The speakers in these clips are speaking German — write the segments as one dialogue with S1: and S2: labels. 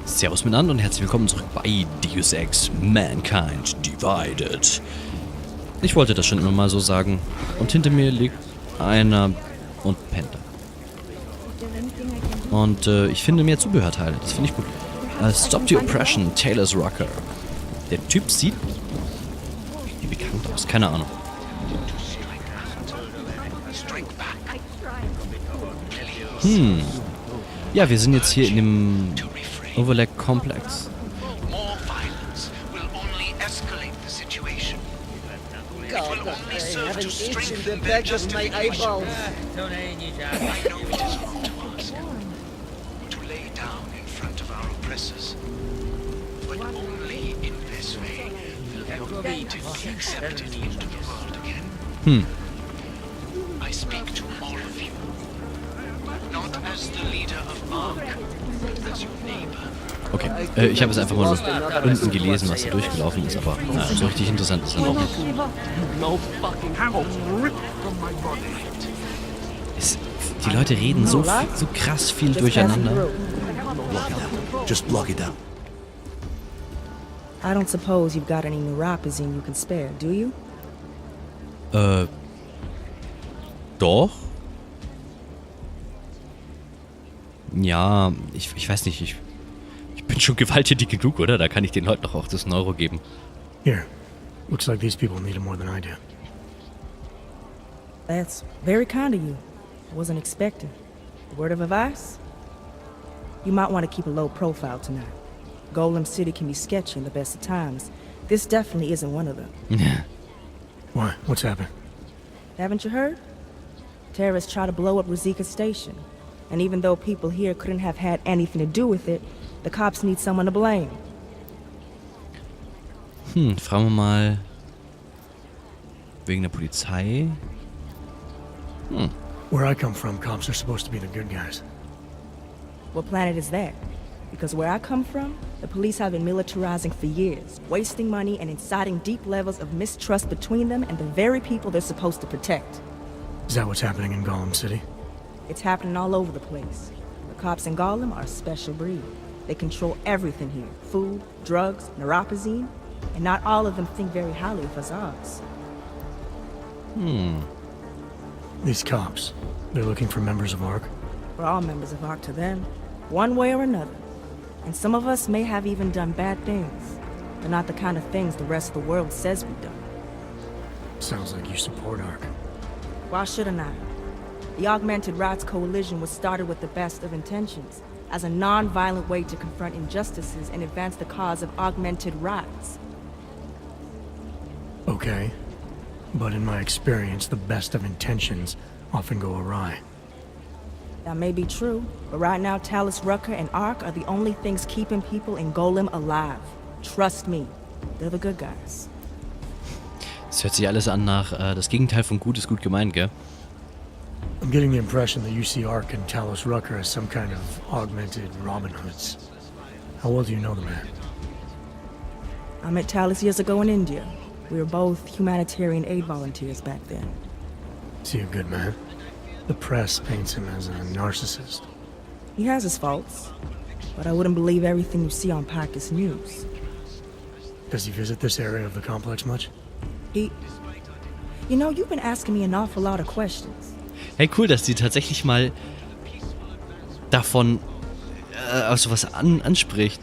S1: Servus miteinander und herzlich willkommen zurück bei Deus Ex Mankind Divided. Ich wollte das schon immer mal so sagen. Und hinter mir liegt einer und pennt. Und ich finde mehr Zubehörteile, das finde ich gut. Stop the Oppression, Taylor's Rocker. Der Typ sieht wie bekannt aus, keine Ahnung. Ja, wir sind jetzt hier in dem Overlay-Komplex. Okay, ich habe es einfach mal so unten gelesen, was da durchgelaufen ist, aber so richtig interessant ist es dann auch nicht. Die Leute reden so krass viel durcheinander.
S2: Just block it out.
S3: I don't suppose you've got any neuropazine you can spare, do you?
S1: Doch. Ja, ich weiß nicht, ich bin schon gewalttätig genug, oder? Da kann ich den Leuten doch auch das Neuro geben.
S2: Here. Looks like these people need it more than I do.
S3: That's very kind of you. I wasn't expecting. A word of advice? You might want to keep a low profile tonight. Golem City can be sketchy in the best of times. This definitely isn't one of them.
S2: Why? What's happened?
S3: Haven't you heard? Terrorists try to blow up Rosika Station. And even though people here couldn't have had anything to do with it, the cops need someone to blame.
S1: Fragen wir mal wegen der Polizei.
S2: Where I come from, cops are supposed to be the good guys.
S3: What planet is that? Because where I come from, the police have been militarizing for years, wasting money and inciting deep levels of mistrust between them and the very people they're supposed to protect.
S2: Is that what's happening in Golem City?
S3: It's happening all over the place. The cops in Golem are a special breed. They control everything here. Food, drugs, neuropazine. And not all of them think very highly of us ours.
S2: These cops, they're looking for members of ARC?
S3: We're all members of ARC to them, one way or another. And some of us may have even done bad things, but not the kind of things the rest of the world says we've done.
S2: Sounds like you support ARC.
S3: Why shouldn't I? The Augmented Rights Coalition was started with the best of intentions, as a non-violent way to confront injustices and advance the cause of augmented rights.
S2: Okay. But in my experience, the best of intentions often go awry.
S3: That may be true, but right now Talus Rucker and ARC are the only things keeping people in Golem alive. Trust me, they're the good guys.
S1: Das hört sich alles an nach das Gegenteil von gut ist gut gemeint, gell?
S2: I'm getting the impression that you see ARC and Talus Rucker as some kind of augmented Robin Hoods. How well do you know the man?
S3: I met Talus years ago in India. We were both humanitarian aid volunteers back then.
S2: Is he a good man? The press paints him as a narcissist.
S3: He has his faults, but I wouldn't believe everything you see on Pacus News.
S2: Does he visit this area of the complex much?
S3: You know, you've been asking me an awful lot of questions.
S1: Hey, cool, dass die tatsächlich mal davon also was anspricht.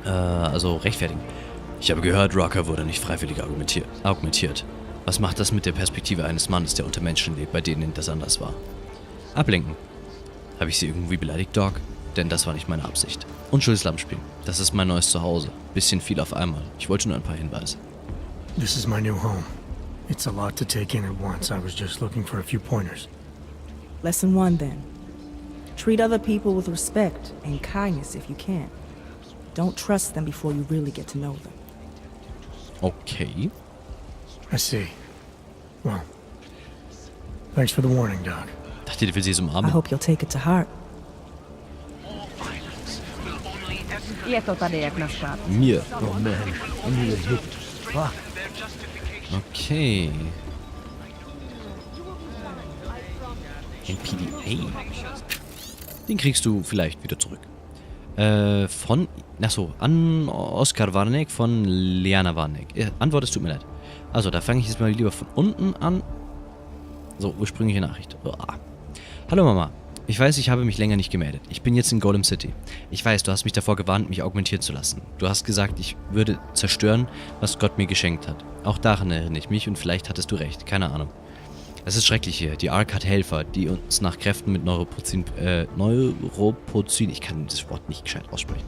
S1: Also rechtfertigen. Ich habe gehört, Rucker wurde nicht freiwillig augmentiert. Was macht das mit der Perspektive eines Mannes, der unter Menschen lebt, bei denen das anders war? Ablenken. Habe ich sie irgendwie beleidigt, Dog? Denn das war nicht meine Absicht. Unschuldiges Lammspiel. Das ist mein neues Zuhause. Bisschen viel auf einmal. Ich wollte nur ein paar Hinweise.
S2: This is my new home. It's a lot to take in at once. I was just looking for a few pointers.
S3: Lesson 1 then. Treat other people with respect and kindness if you can. Don't trust them before you really get to know them.
S1: Okay.
S2: I see. Well, thanks for the warning, Doc.
S1: Dachte, die will sie so
S3: I
S1: umarmen.
S3: hope you'll take it to heart.
S1: Mir.
S4: Oh man, I need a hit. Fuck.
S1: Okay. NPDA. Den kriegst du vielleicht wieder zurück. An Oskar Warneck von Liana Warneck. Antwort, es tut mir leid. Also, da fange ich jetzt mal lieber von unten an. So, ursprüngliche Nachricht. Uah. Hallo Mama. Ich weiß, ich habe mich länger nicht gemeldet. Ich bin jetzt in Golem City. Ich weiß, du hast mich davor gewarnt, mich augmentieren zu lassen. Du hast gesagt, ich würde zerstören, was Gott mir geschenkt hat. Auch daran erinnere ich mich und vielleicht hattest du recht. Keine Ahnung. Es ist schrecklich hier. Die ARC hat Helfer, die uns nach Kräften mit Neuropozin, ich kann das Wort nicht gescheit aussprechen,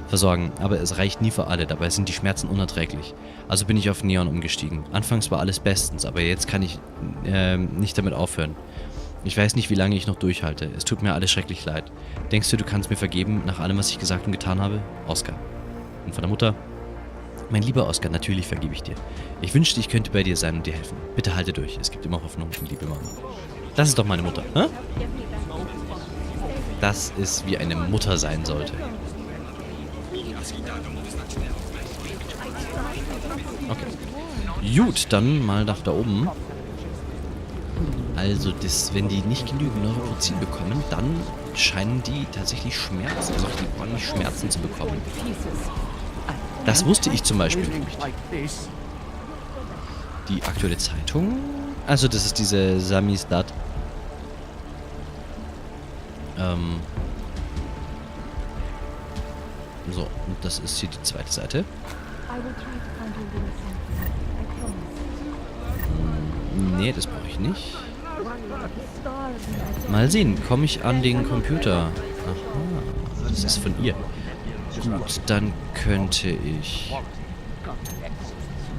S1: versorgen. Aber es reicht nie für alle. Dabei sind die Schmerzen unerträglich. Also bin ich auf Neon umgestiegen. Anfangs war alles bestens, aber jetzt kann ich nicht damit aufhören. Ich weiß nicht, wie lange ich noch durchhalte. Es tut mir alles schrecklich leid. Denkst du, du kannst mir vergeben, nach allem, was ich gesagt und getan habe? Oskar. Und von der Mutter: Mein lieber Oskar, natürlich vergebe ich dir. Ich wünschte, ich könnte bei dir sein und dir helfen. Bitte halte durch. Es gibt immer Hoffnung, liebe Mama. Das ist doch meine Mutter, hä? Das ist, wie eine Mutter sein sollte. Okay. Gut, dann mal nach da oben. Also, wenn die nicht genügend Neuropozin bekommen, dann scheinen die tatsächlich Schmerzen, also die ordentlich Schmerzen zu bekommen. Das wusste ich zum Beispiel nicht. Die aktuelle Zeitung? Also, das ist diese Samizdat. So, und das ist hier die zweite Seite. Nee, das brauche ich nicht. Mal sehen, komme ich an den Computer. Aha, das ist von ihr. Gut, dann könnte ich...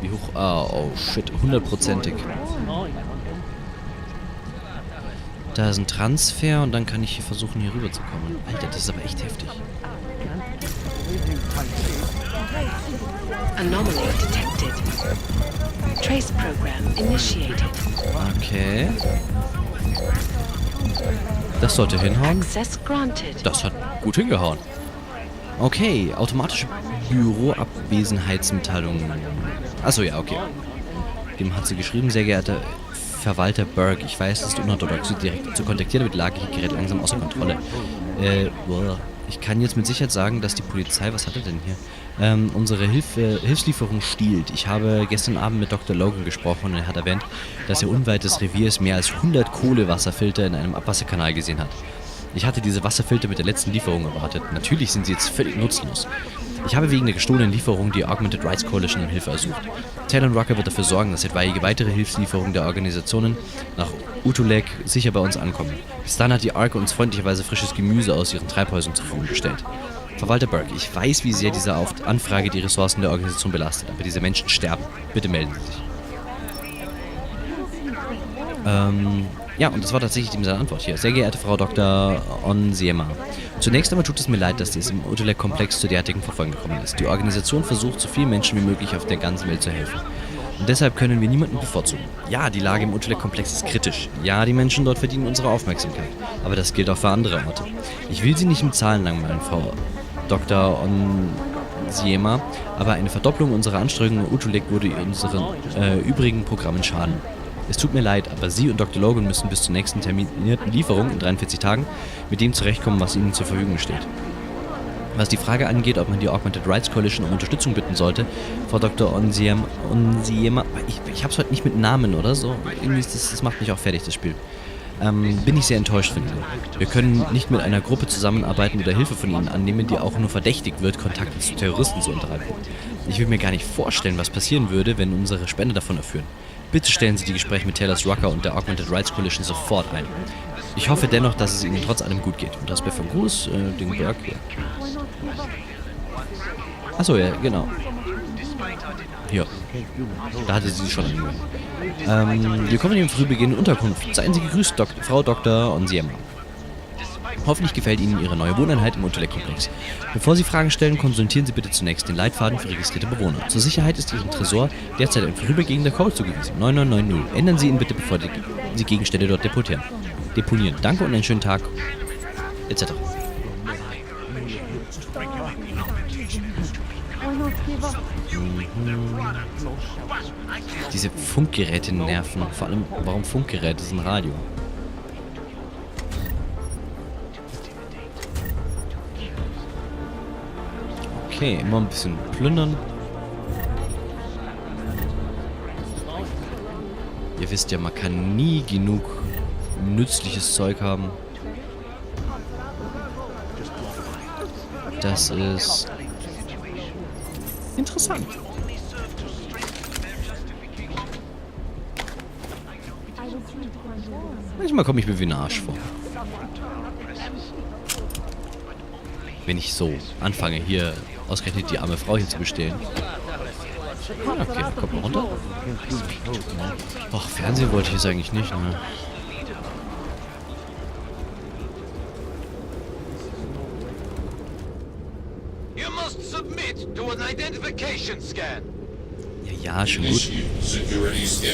S1: Wie hoch? Ah, oh shit, 100%ig. Da ist ein Transfer und dann kann ich hier versuchen, hier rüber zu kommen. Alter, das ist aber echt heftig.
S5: Anomaly detected. Trace program initiated.
S1: Okay. Das sollte hinhauen.
S5: Access granted.
S1: Das hat gut hingehauen. Okay, automatische Büroabwesenheitsmitteilung. Achso, ja, okay. Dem hat sie geschrieben: Sehr geehrter Verwalter Burke, ich weiß, es ist unorthodox, Sie direkt zu kontaktieren, aber die Lage hier gerät langsam außer Kontrolle. Ich kann jetzt mit Sicherheit sagen, dass die Polizei, was hat er denn hier, unsere Hilfslieferung stiehlt. Ich habe gestern Abend mit Dr. Logan gesprochen und er hat erwähnt, dass er unweit des Reviers mehr als 100 Kohlewasserfilter in einem Abwasserkanal gesehen hat. Ich hatte diese Wasserfilter mit der letzten Lieferung erwartet. Natürlich sind sie jetzt völlig nutzlos. Ich habe wegen der gestohlenen Lieferung die Augmented Rights Coalition um Hilfe ersucht. Taylor Rucker wird dafür sorgen, dass etwaige weitere Hilfslieferungen der Organisationen nach Utulek sicher bei uns ankommen. Bis dann hat die ARC uns freundlicherweise frisches Gemüse aus ihren Treibhäusern zur Verfügung gestellt. Verwalter Burke, ich weiß, wie sehr diese Anfrage die Ressourcen der Organisation belastet, aber diese Menschen sterben. Bitte melden Sie sich. Ja, und das war tatsächlich seine Antwort hier. Sehr geehrte Frau Dr. Onsiema. Zunächst einmal tut es mir leid, dass dies im Utulek-Komplex zu derartigen Verfolgen gekommen ist. Die Organisation versucht, so vielen Menschen wie möglich auf der ganzen Welt zu helfen. Und deshalb können wir niemanden bevorzugen. Ja, die Lage im Utulek-Komplex ist kritisch. Ja, die Menschen dort verdienen unsere Aufmerksamkeit. Aber das gilt auch für andere Orte. Ich will Sie nicht mit Zahlen langweilen, Frau Dr. Onsiema, aber eine Verdopplung unserer Anstrengungen in Utulek würde unseren übrigen Programmen schaden. Es tut mir leid, aber Sie und Dr. Logan müssen bis zur nächsten terminierten Lieferung in 43 Tagen mit dem zurechtkommen, was Ihnen zur Verfügung steht. Was die Frage angeht, ob man die Augmented Rights Coalition um Unterstützung bitten sollte, Frau Dr. Onsiema, ich hab's heute nicht mit Namen oder so, irgendwie das macht mich auch fertig, das Spiel. Bin ich sehr enttäuscht von Ihnen. Wir können nicht mit einer Gruppe zusammenarbeiten oder Hilfe von Ihnen annehmen, die auch nur verdächtigt wird, Kontakte zu Terroristen zu unterhalten. Ich will mir gar nicht vorstellen, was passieren würde, wenn unsere Spender davon erführen. Bitte stellen Sie die Gespräche mit Taylor Rucker und der Augmented Rights Coalition sofort ein. Ich hoffe dennoch, dass es Ihnen trotz allem gut geht. Und das wäre für Gruß, den Burke hier. Achso, ja, genau. Hier. Da hatte sie schon angehört. Willkommen im Frühbeginn Unterkunft. Seien Sie gegrüßt, Frau Dr. Onsiema. Hoffentlich gefällt Ihnen Ihre neue Wohneinheit im Utulek-Komplex. Bevor Sie Fragen stellen, konsultieren Sie bitte zunächst den Leitfaden für registrierte Bewohner. Zur Sicherheit ist Ihrem Tresor derzeit ein vorübergehender Code zugewiesen. 9990. Ändern Sie ihn bitte, bevor Sie Gegenstände dort deponieren. Danke und einen schönen Tag. Etc. Diese Funkgeräte nerven. Vor allem, warum Funkgeräte? Das ist ein Radio. Okay, immer ein bisschen plündern. Ihr wisst ja, man kann nie genug nützliches Zeug haben. Das ist interessant. Manchmal komme ich mir wie ein Arsch vor. Wenn ich so anfange, hier ausgerechnet die arme Frau hier zu bestehlen. Okay, kommt mal runter. Och, Fernsehen wollte ich jetzt eigentlich nicht, ne?
S6: You must submit to an identification scan.
S1: Ja, schon gut.
S7: Security scan.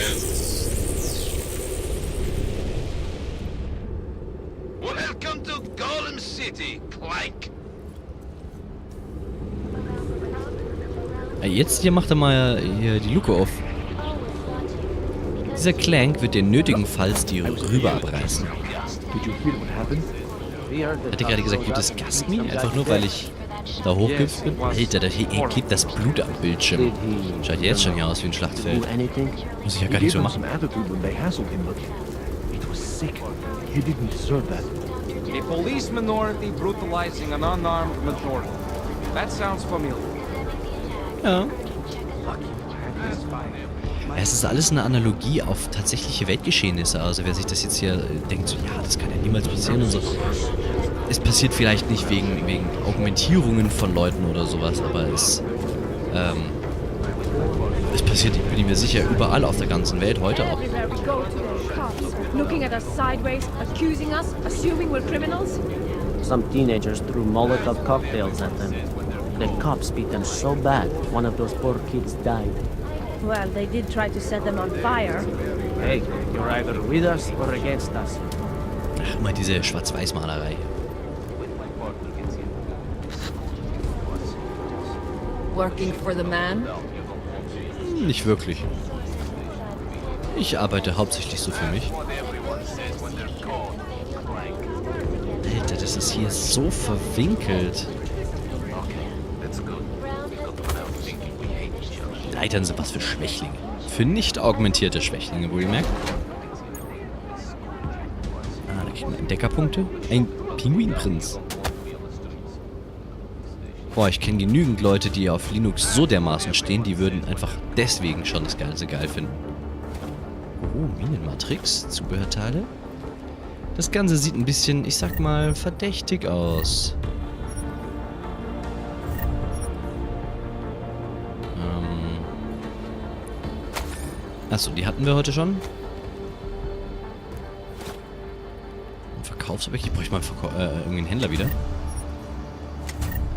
S6: Welcome to Golem City, Clank.
S1: Jetzt hier macht er mal hier die Luke auf. Dieser Clank wird dir nötigenfalls die Rübe abreißen. Hat er gerade gesagt, you disgust me? Einfach nur, weil ich da hochgehüpft bin? Alter, da klebt das Blut am Bildschirm. Schaut jetzt schon hier aus wie ein Schlachtfeld. Muss ich ja gar nicht so machen.
S8: A police minority brutalizing an unarmed majority. That sounds familiar.
S1: Ja. Es ist alles eine Analogie auf tatsächliche Weltgeschehnisse. Also wer sich das jetzt hier denkt, so, ja, das kann ja niemals passieren und so. Es passiert vielleicht nicht wegen Augmentierungen von Leuten oder sowas, aber es passiert, ich bin mir sicher, überall auf der ganzen Welt, heute auch.
S9: Looking at us sideways, accusing us, assuming we're criminals?
S10: Some teenagers threw Molotov cocktails at them. The cops beat them so bad, one of those poor kids died.
S9: Well, they did try to set them on fire.
S10: Hey, you're either with us or against us.
S1: Ach, immer diese Schwarz-Weiß-Malerei.
S5: Working for the man?
S1: Nicht wirklich. Ich arbeite hauptsächlich so für mich. Alter, das ist hier so verwinkelt. Leitern sind was für Schwächlinge. Für nicht augmentierte Schwächlinge, wohlgemerkt. Ah, da kriegt man Entdeckerpunkte. Ein Pinguinprinz. Boah, ich kenne genügend Leute, die auf Linux so dermaßen stehen, die würden einfach deswegen schon das Ganze geil finden. Oh, Minenmatrix, Zubehörteile. Das Ganze sieht ein bisschen, ich sag mal, verdächtig aus. Achso, die hatten wir heute schon. Ein Verkaufsobjekt. Ich bräuchte mal irgendwie einen Händler wieder.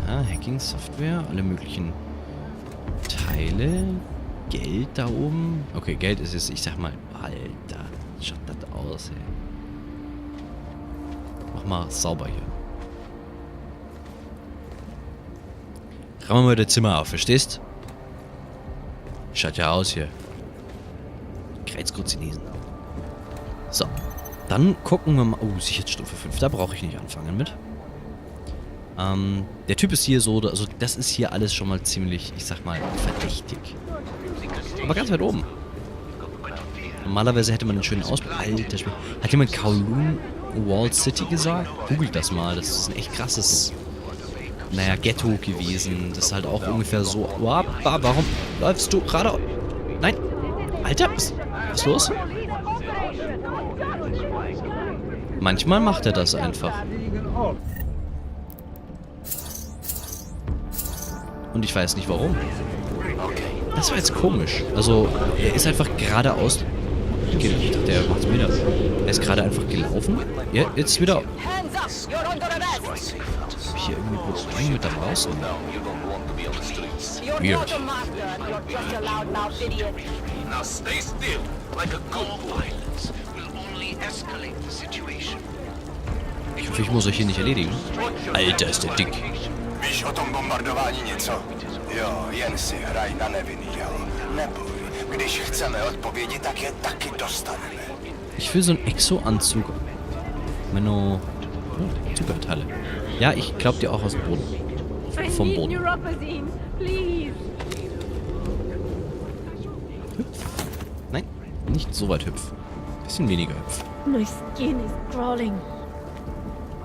S1: Ah, Hacking-Software, alle möglichen Teile. Geld da oben. Okay, Geld ist jetzt, ich sag mal, Alter, schaut das aus, ey. Mach mal sauber hier. Räumen wir das Zimmer auf, verstehst? Schaut ja aus hier. Kreuzkurzinesen. So. Dann gucken wir mal. Oh, Sicherheitsstufe 5. Da brauche ich nicht anfangen mit. Der Typ ist hier so, also das ist hier alles schon mal ziemlich, ich sag mal, verdächtig. Aber ganz weit oben. Normalerweise hätte man einen schönen Ausblick. Alter Spiel. Hat jemand Kowloon Wall City gesagt? Googelt das mal. Das ist ein echt krasses, naja, Ghetto gewesen. Das ist halt auch ungefähr so. Warum läufst du gerade? Nein. Alter, was ist los? Manchmal macht er das einfach. Und ich weiß nicht warum. Das war jetzt komisch. Also, er ist einfach geradeaus. Der macht's wieder. Er ist gerade einfach gelaufen. Ja, jetzt wieder. Hab ich hier irgendwie Probleme mit da draußen? Weird. Ich hoffe, ich muss euch hier nicht erledigen. Alter, ist der dick.
S6: Víš o tom bombardování něco? Jo, jen si hraj na nevinný, jo. Neboj, když chceme odpovědi, tak je taky dostaneme.
S1: Ich will so einen Exo-Anzug. Menno. Zubehörteile. Ja, ich glaub dir auch aus dem Boden. vom
S9: need
S1: Boden.
S9: neuropozyne, please.
S1: Nein, nicht so weit hüpf. Bisschen weniger hüpf.
S9: My skin is crawling.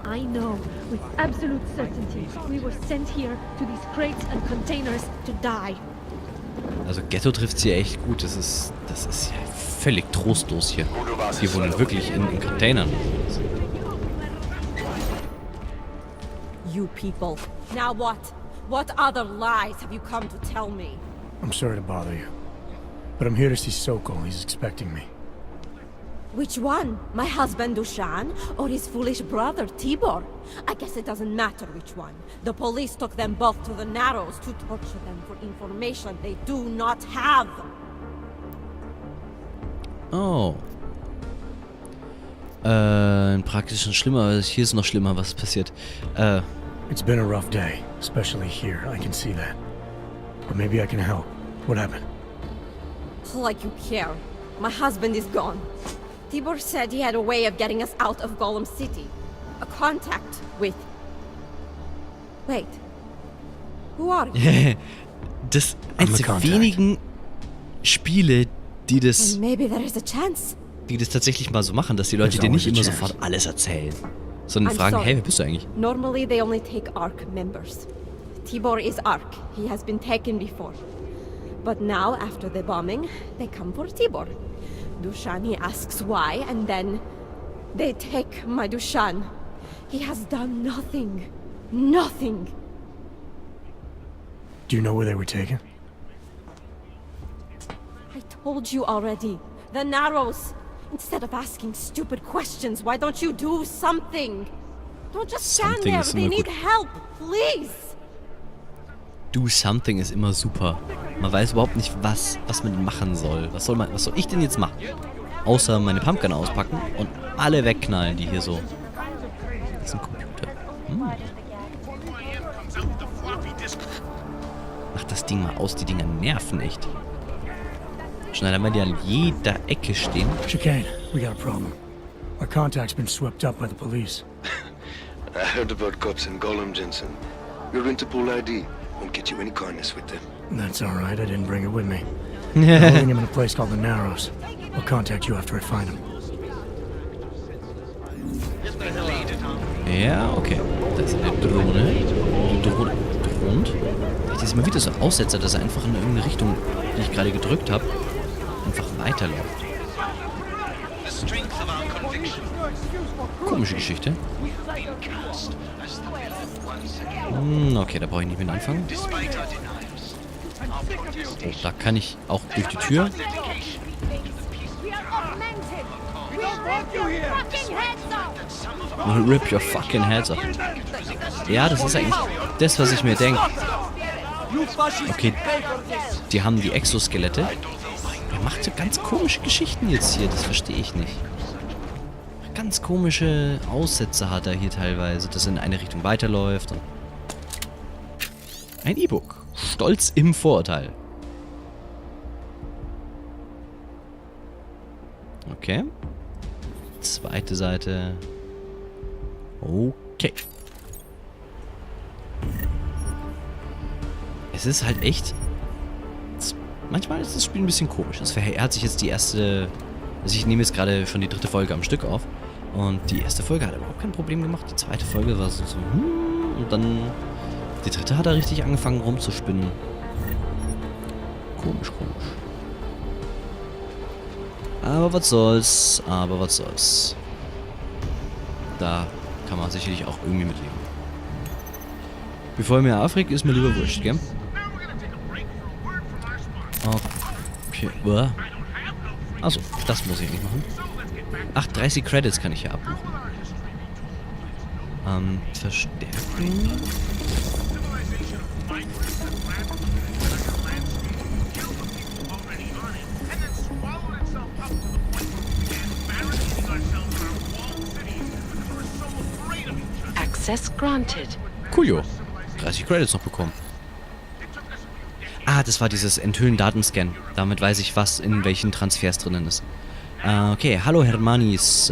S9: I know with absolute certainty we were sent here to these crates and containers to die.
S1: Also Ghetto trifft sie echt gut. Das ist ja völlig trostlos hier. Die wohnen wirklich in Containern.
S11: You people. Now what? What other lies have you come to tell me?
S2: I'm sorry to bother you, but I'm here to see Sokol. He's expecting me.
S11: Which one? My husband Dushan or his foolish brother Tibor? I guess it doesn't matter which one. The police took them both to the Narrows to torture them for information they do not have.
S1: Oh. Praktisch schon schlimmer. Hier ist noch schlimmer, was passiert.
S2: It's been a rough day, especially here. I can see that. But maybe I can help. What happened?
S11: Like you care. My husband is gone. Tibor said he had a way of getting us out of Golem City. A contact with... Wait. Who are you?
S1: Das eines der wenigen Spiele, die das
S11: And maybe there is a chance.
S1: tatsächlich mal so machen, dass die Leute dir nicht immer sofort alles erzählen, sondern fragen, hey, wer bist du eigentlich?
S11: Normally they only take ARC members. Tibor is ARC. He has been taken before. But now, after the bombing, they come for Tibor. Dushani asks why, and then they take my Dushan. He has done nothing. Nothing.
S2: Do you know where they were taken?
S11: I told you already. The Narrows. Instead of asking stupid questions, why don't you do something? Don't just stand
S1: Something
S11: there.
S1: ist
S11: They
S1: immer
S11: need
S1: gut.
S11: help. Please.
S1: Do something ist immer super. Man weiß überhaupt nicht, was man machen soll. Was soll ich denn jetzt machen? Außer meine Pumpgun auspacken und alle wegknallen, die hier so... Das ist ein Computer. Mach das Ding mal aus, die Dinger nerven echt. Schnell haben wir die an jeder Ecke stehen.
S2: Chicane, we got a problem. Our contact's been swept up by the police.
S12: I heard about cops in Golem, Jensen. Your Interpol ID won't get you any kindness with them.
S2: That's all right. I didn't bring it with me. I'm holding him in a place called the Narrows. I'll contact you after I find him.
S1: Ja, okay. Da ist eine Drohne. Die Drohne droht. Vielleicht ist immer wieder so ein Aussetzer, dass er einfach in irgendeine Richtung, die ich gerade gedrückt habe, einfach weiterläuft. Komische Geschichte. Okay, da brauche ich nicht mit anfangen. Oh, da kann ich auch durch die Tür. Rip your fucking heads off. Ja, das ist eigentlich das, was ich mir denke. Okay, die haben die Exoskelette. Er macht so ganz komische Geschichten jetzt hier, das verstehe ich nicht. Ganz komische Aussätze hat er hier teilweise, dass er in eine Richtung weiterläuft. Und ein E-Book. Stolz im Vorurteil. Okay. Zweite Seite. Okay. Es ist halt echt... Manchmal ist das Spiel ein bisschen komisch. Er hat sich jetzt die erste... Also ich nehme jetzt gerade schon die 3. Folge am Stück auf. Und die erste Folge hat überhaupt kein Problem gemacht. Die 2. Folge war so und dann... Die 3. hat er richtig angefangen rumzuspinnen. Komisch. Aber was soll's. Da kann man sicherlich auch irgendwie mitleben. Bevor er mir aufregt, ist mir lieber wurscht, gell? Okay. Achso, das muss ich nicht machen. Ach, 30 Credits kann ich hier abbuchen. Verstärken.
S5: Access granted.
S1: Coolio. 30 Credits noch bekommen. Ah, das war dieses Enthüllen-Datenscan. Damit weiß ich, was in welchen Transfers drinnen ist. Okay, hallo Hermanis.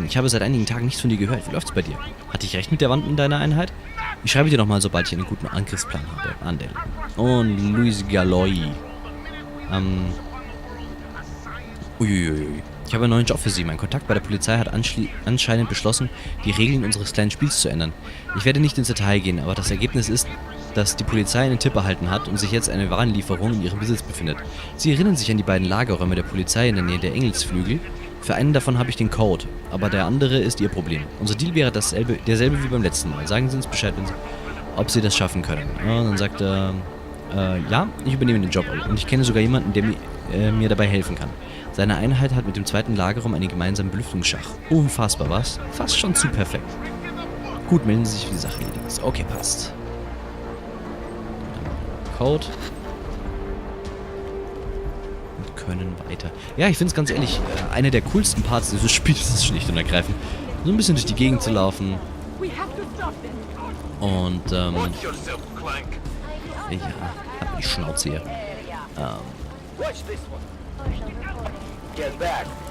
S1: Ich habe seit einigen Tagen nichts von dir gehört. Wie läuft's bei dir? Hatte ich recht mit der Wand in deiner Einheit? Ich schreibe dir nochmal, sobald ich einen guten Angriffsplan habe. Andel. Und Luis Galloy. Uiuiui. Ich habe einen neuen Job für Sie. Mein Kontakt bei der Polizei hat anscheinend beschlossen, die Regeln unseres kleinen Spiels zu ändern. Ich werde nicht ins Detail gehen, aber das Ergebnis ist, dass die Polizei einen Tipp erhalten hat und sich jetzt eine Warenlieferung in ihrem Besitz befindet. Sie erinnern sich an die beiden Lagerräume der Polizei in der Nähe der Engelsflügel? Für einen davon habe ich den Code, aber der andere ist Ihr Problem. Unser Deal wäre derselbe wie beim letzten Mal. Sagen Sie uns Bescheid, ob Sie das schaffen können. Ja, und dann sagt er, ja, ich übernehme den Job und ich kenne sogar jemanden, der mir dabei helfen kann. Seine Einheit hat mit dem zweiten Lagerraum einen gemeinsamen Belüftungsschach. Unfassbar, was? Fast schon zu perfekt. Gut, melden Sie sich, wie die Sache erledigt ist. Okay, passt. Code. Und können weiter. Ja, ich finde es ganz ehrlich, einer der coolsten Parts dieses Spiels ist schlicht und ergreifend, so ein bisschen durch die Gegend zu laufen. Und, ja, hat die Schnauze hier.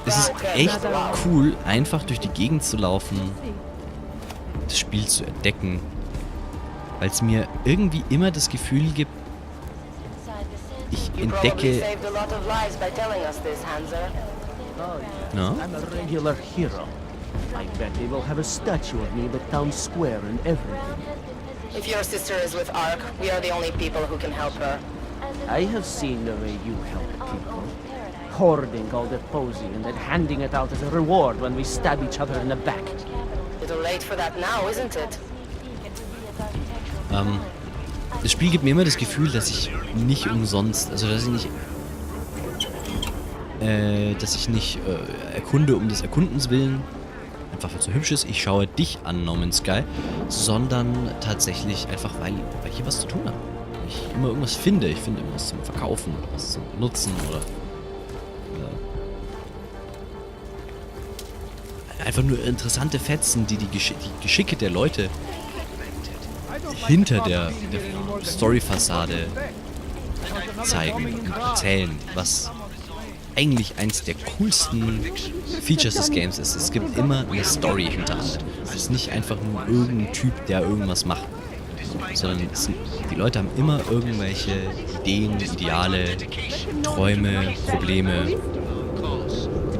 S1: Es ist echt cool, einfach durch die Gegend zu laufen, das Spiel zu entdecken, weil es mir irgendwie immer das Gefühl gibt, ich entdecke... No?
S10: I'm a regular hero. I bet they will have a statue of me in the town square and everything.
S13: If your sister is with Ark, we are the only people who can help her.
S10: I have seen the way you help people. Hoarding all the posy and then handing it out as a reward when we stab each other in the back.
S13: Little late for that now, isn't it?
S1: Das Spiel gibt mir immer das Gefühl, dass ich nicht umsonst, also dass ich nicht erkunde um des Erkundens willen, einfach weil es so hübsch ist, ich schaue dich an, No Man's Sky, sondern tatsächlich einfach, weil ich hier was zu tun habe. Ich immer irgendwas finde. Ich finde irgendwas zum Verkaufen, was zum Nutzen oder einfach nur interessante Fetzen, die Geschicke der Leute hinter der Story-Fassade zeigen und erzählen, was eigentlich eins der coolsten Features des Games ist. Es gibt immer eine Story hinter allem. Es ist nicht einfach nur irgendein Typ, der irgendwas macht, sondern die Leute haben immer irgendwelche Ideen, Ideale, Träume, Probleme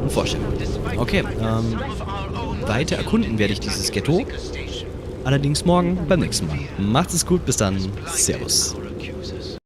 S1: und Vorstellungen. Okay, weiter erkunden werde ich dieses Ghetto. Allerdings morgen beim nächsten Mal. Macht es gut, bis dann. Servus.